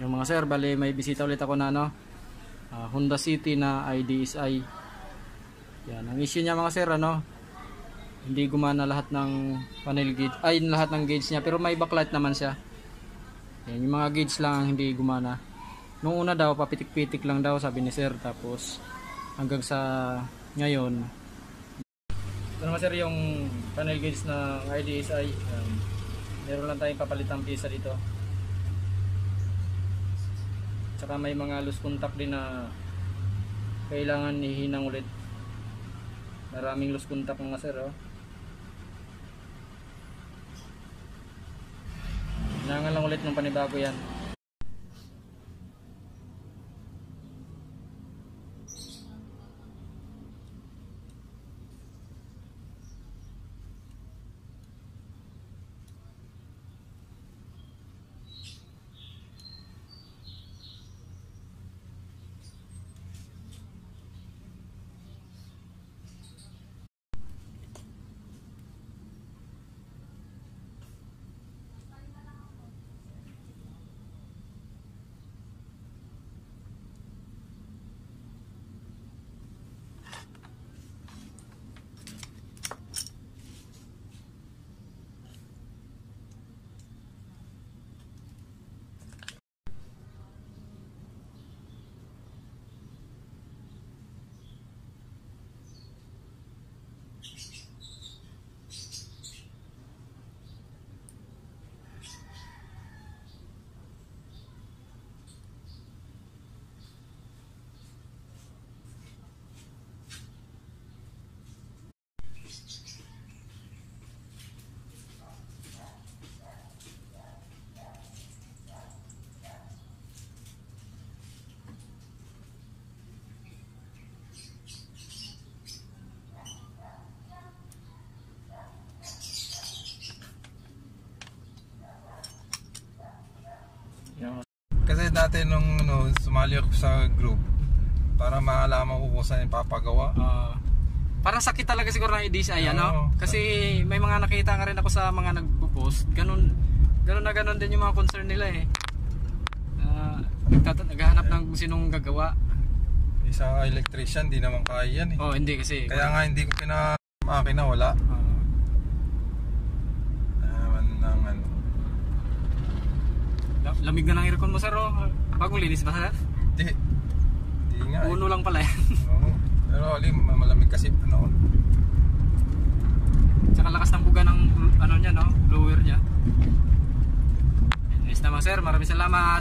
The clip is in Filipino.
Yung mga sir, bali may bisita ulit ako na Honda City na IDSi. Yan, ang issue niya mga sir, hindi gumana lahat ng panel gauge, lahat ng gauge niya, pero may backlight naman siya. Yan, yung mga gauge lang ang hindi gumana. Nung una daw, papitik-pitik lang daw sabi ni sir, tapos hanggang sa ngayon. Ito naman sir yung panel gauge na IDSi. Meron lang tayong papalitang pisa dito. Tsaka may mga loose contact din na kailangan ihinang ulit. Maraming loose contact mga sir. Hinangan lang ulit ng panibago yan. Kasi dati nung sumali ako sa group para maalaman ko kung saan papagawa. Parang sakit talaga siguro ng IDSi, Kasi may mga nakita nga rin ako sa mga nagpo-post. Ganun din yung mga concern nila eh. Naghahanap ng sinong gagawa. Isang electrician, di naman kaya yan eh. Hindi kasi. Kaya nga hindi ko pinamakina, wala. Lamig na ng aircon mo sir, bagong linis ba sir? Hindi nga. Puno lang pala yan. Pero malamig kasi panahon. Tsaka lakas ng buga ng blower niya. Nice naman sir, maraming salamat.